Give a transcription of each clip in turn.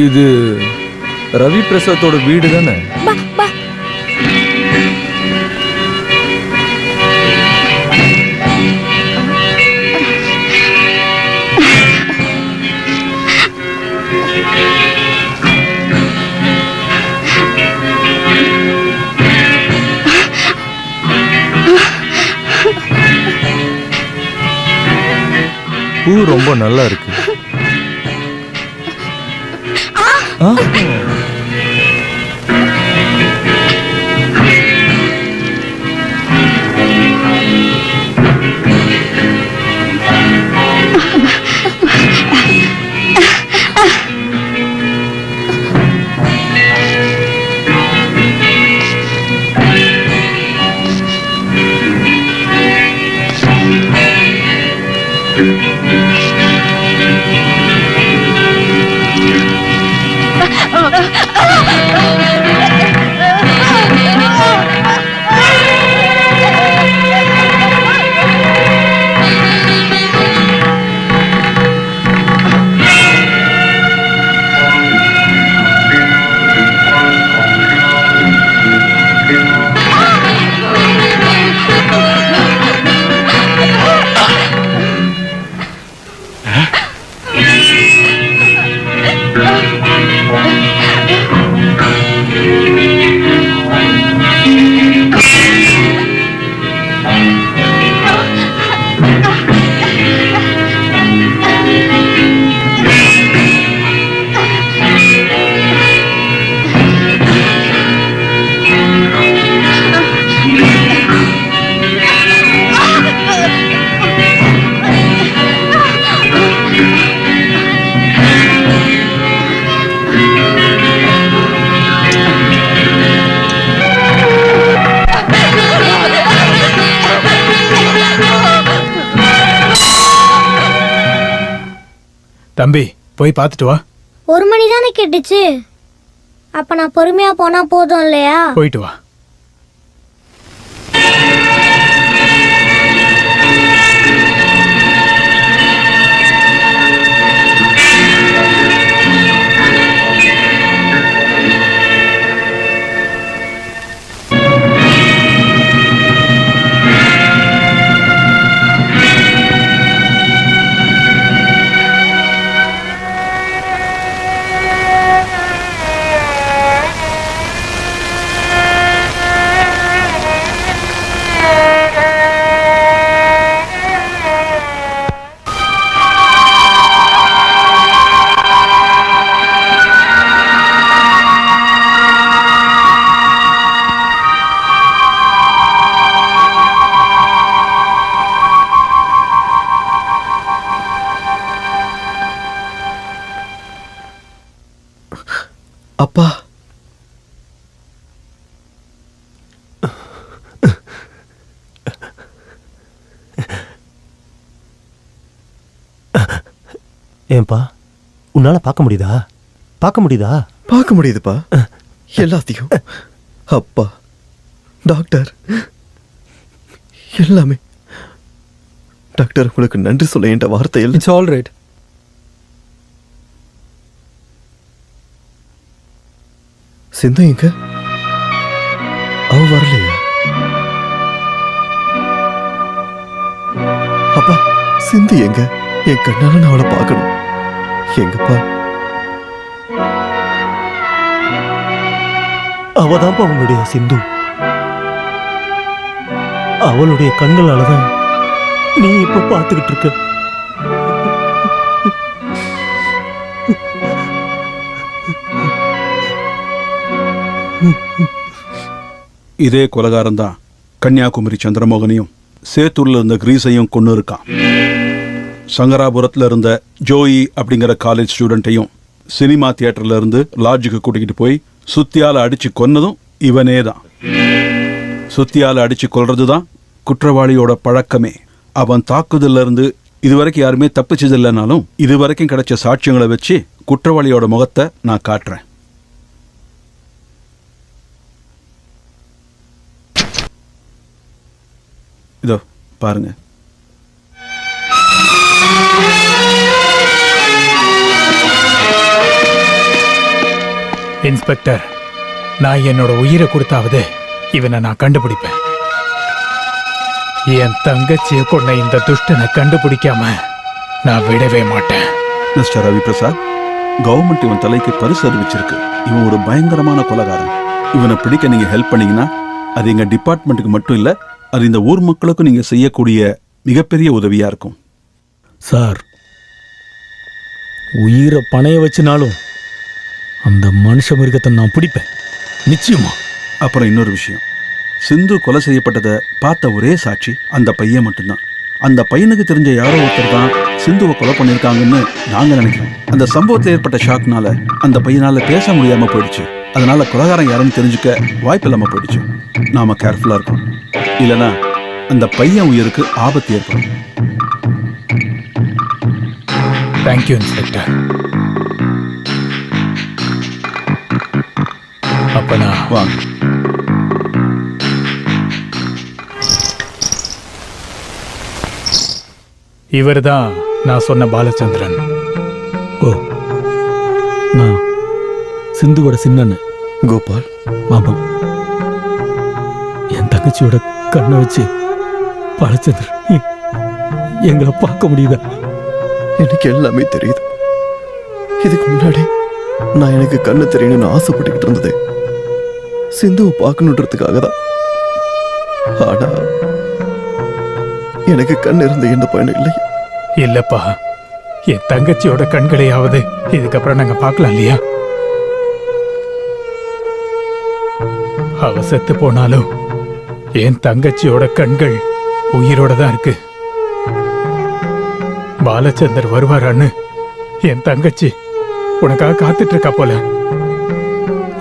இது ரவி பிரசாத்தோட வீடு தானே? பூ ரொம்ப நல்லா இருக்கு. தம்பி போய் பார்த்துட்டு வா. 1 மணி தானே கேட்டுச்சு. அப்ப நான் பொறுமையா போனா போதும் இல்லையா? போயிட்டு வா. அப்பா, ஏன்பா உன்னால பார்க்க முடியுதா? பார்க்க முடியுதா? பார்க்க முடியுதுப்பா எல்லாத்தையும். அப்பா, டாக்டர், எல்லாமே. டாக்டர், உங்களுக்கு நன்றி சொல்ல என்ற வார்த்தை இல்லை. It's all right. சிந்து எங்க? அவ வரலையா? அப்பா, சிந்து எங்க? என் கண்ணால நான் அவளை பார்க்கணும். எங்கப்பா? அவதான்ப்பா அவங்களுடைய சிந்து. அவளுடைய கண்களாலதான் நீ இப்ப பார்த்துக்கிட்டு இருக்க. இதே கொலகாரம் தான் கன்னியாகுமரி சந்திரமோகனையும் சேத்தூர்ல இருந்த கிரீஸையும் கொண்டு இருக்கான். சங்கராபுரத்துல இருந்த ஜோயி அப்படிங்கிற காலேஜ் ஸ்டூடெண்ட்டையும் சினிமா தியேட்டர்ல இருந்து லாட்ஜுக்கு கூட்டிகிட்டு போய் சுத்தியால அடிச்சு கொன்னதும் இவனே தான். சுத்தியால அடிச்சு கொல்றதுதான் குற்றவாளியோட பழக்கமே. அவன் தாக்குதல்ல இருந்து இதுவரைக்கும் யாருமே தப்பிச்சதில்லைனாலும் இதுவரைக்கும் கிடைச்ச சாட்சியங்களை வச்சு குற்றவாளியோட முகத்தை நான் காட்டுறேன். இதோ பாருங்க. இன்ஸ்பெக்டர், நான் என்னோட உயிரை கொடுத்தாவது இவனை நான் கண்டுபிடிப்பேன். என் தங்கச்சியை கொண்ட இந்த துஷ்டனை கண்டுபிடிக்காம நான் விடவே மாட்டேன். மிஸ்டர் ரவி பிரசாத், கவர்மெண்ட் இவன் தலைக்கு பரிசு அறிவிச்சிருக்கு. இவன் ஒரு பயங்கரமான கொலைகாரன். இவனை பிடிக்க நீங்க ஹெல்ப் பண்ணீங்கன்னா அது எங்க டிபார்ட்மெண்ட்டுக்கு மட்டும் இல்ல, அது இந்த ஊர் மக்களுக்கும் நீங்க செய்யக்கூடிய மிகப்பெரிய உதவியா இருக்கும். சார், உயிரை பணைய வச்சுனாலும் அந்த மனுஷ மிருகத்தை நான் பிடிப்பேன், நிச்சயமா. அப்புறம் இன்னொரு விஷயம், சிந்து கொலை செய்யப்பட்டதை பார்த்த ஒரே சாட்சி அந்த பையன் மட்டும்தான். அந்த பையனுக்கு தெரிஞ்ச யாரோ ஒருத்தர் தான் சிந்துவை கொலை பண்ணியிருக்காங்கன்னு நாங்க நினைக்கிறோம். அந்த சம்பவத்தில் ஏற்பட்ட ஷாக்னால அந்த பையனால பேச முடியாம போயிடுச்சு. அதனால கொலைகாரன் யாருன்னு தெரிஞ்சுக்க வாய்ப்பு இல்லாம போயிடுச்சு. நாம கேர்ஃபுல்லா இருக்கோம், இல்லைன்னா அந்த பையன் உயிருக்கு ஆபத்து ஏற்படும். Thank you inspector. அப்ப நான் வாங்க. இவர்தான் நான் சொன்ன பாலச்சந்திரன். ஓ, நான் சிந்துவோட சின்னன்னு. கோபால், ஆமா, என் தங்கச்சியோட கண்ணை வச்சு பாலச்சந்திரன் எங்களை பார்க்க முடியுதா? எனக்கு எல்லாமே தெரியுது. இதுக்கு முன்னாடி நான் எனக்கு கண்ணு தெரியணும்னு ஆசைப்பட்டுக்கிட்டு இருந்தது சிந்துவை பார்க்கணுன்றதுக்காக தான். ஆனா எனக்கு கண் இருந்த எந்த பயனும் இல்லை. இல்லப்பா, என் தங்கச்சியோட கண்களையாவது இதுக்கப்புறம் நாங்க பார்க்கலாம் இல்லையா? அவ செத்து போனாலும் என் தங்கச்சியோட கண்கள் உயிரோட தான் இருக்கு. பாலச்சந்தர் வருவாரான்னு என் தங்கச்சி உனக்காக காத்துட்டு இருக்கா போல.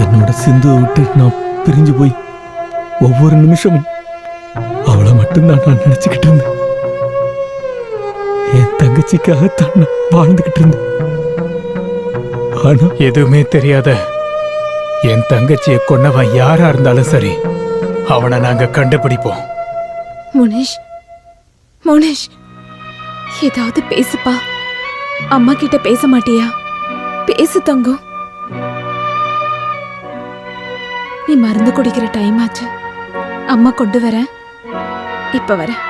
என்னோட சிந்துவை விட்டு நான் பிரிஞ்சு போய் ஒவ்வொரு நிமிஷமும் அவளை மட்டும்தான் நான் நினைச்சுக்கிட்டு இருந்தேன். என் தங்கச்சிக்காகத்தான் நான் வாழ்ந்துகிட்டு இருந்தேன். ஆனா எதுவுமே தெரியாத என் தங்கச்சியை கொன்னவன் யாரா இருந்தாலும் சரி, அவனை நாங்க கண்டுபிடிப்போம். முனேஷ், முனேஷ், ஏதாவது பேசுப்பா. அம்மா கிட்ட பேச மாட்டியா? பேசு தங்கம். நீ மருந்து குடிக்கிற டைம் ஆச்சு. அம்மா கொண்டு வரேன். இப்ப வரேன்.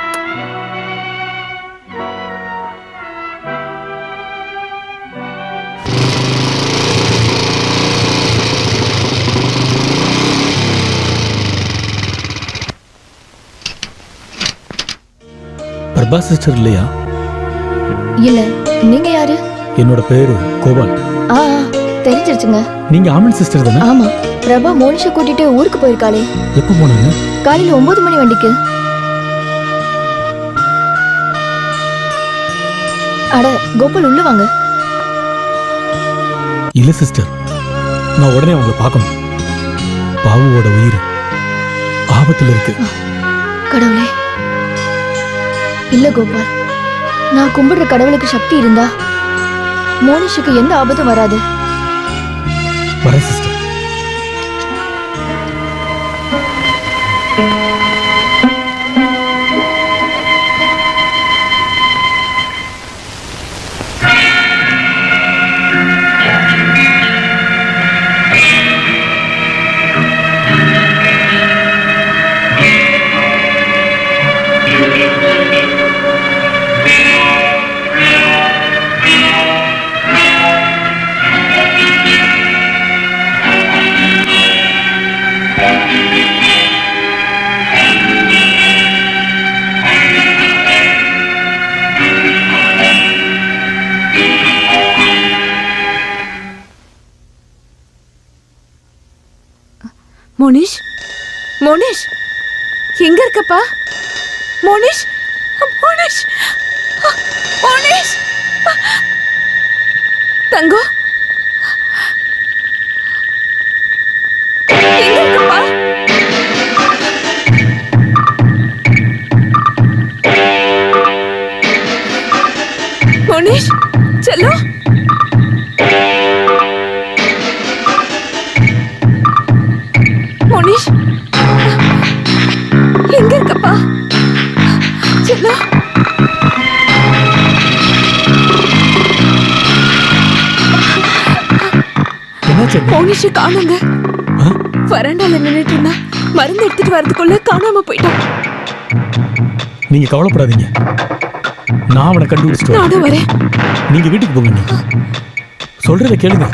பிரபா சிஸ்டர் இல்லையா? இல்ல, நீங்க யாரு? என்னோட பேரு கோபால். ஆ, தெரிஞ்சிருச்சுங்க. நீங்க ஆமன் சிஸ்டர் தானே? ஆமா, பிரபா மோனிஷை கூட்டிட்டு ஊருக்கு போயிருக்காளே. எப்போ போனாங்க? காலையில 9 மணி வண்டிக்கு. அட கோபால், உள்ள வாங்க. இல்ல சிஸ்டர், நான் உடனே அவங்களை பார்க்கணும். பாவுவோட உயிர் ஆபத்துல இருக்கு. கடவுளே. இல்ல கோபால், நான் கும்பிடுற கடவுளுக்கு சக்தி இருந்தா மோனிஷுக்கு எந்த ஆபத்தும் வராது. வரேன் சிஸ்டர். மோனிஷ், மோனிஷ், எங்க இருக்கப்பா? மோனிஷ், மோனிஷ், மோனிஷ், தங்கம், எங்க இருக்கப்பா? மோனிஷ், செல்லம், மோனிஷ், எங்க இருக்கப்பா? செல்லம், என்னாச்சு என்னாச்சு மோனிஷ காணுங்க. ஆ? வராண்டால நின்னுட்டு இருந்தா மருந்து எடுத்துட்டு வரதுக்குள்ள காணாம போயிட்டான். நீங்க கவலைப்படாதீங்க, நான் அவனை கண்டுபிடிச்சிட்டு வரேன். நானும் வரேன். நீங்க வீட்டுக்கு போங்க. நீ சொல்றத கேளுங்க.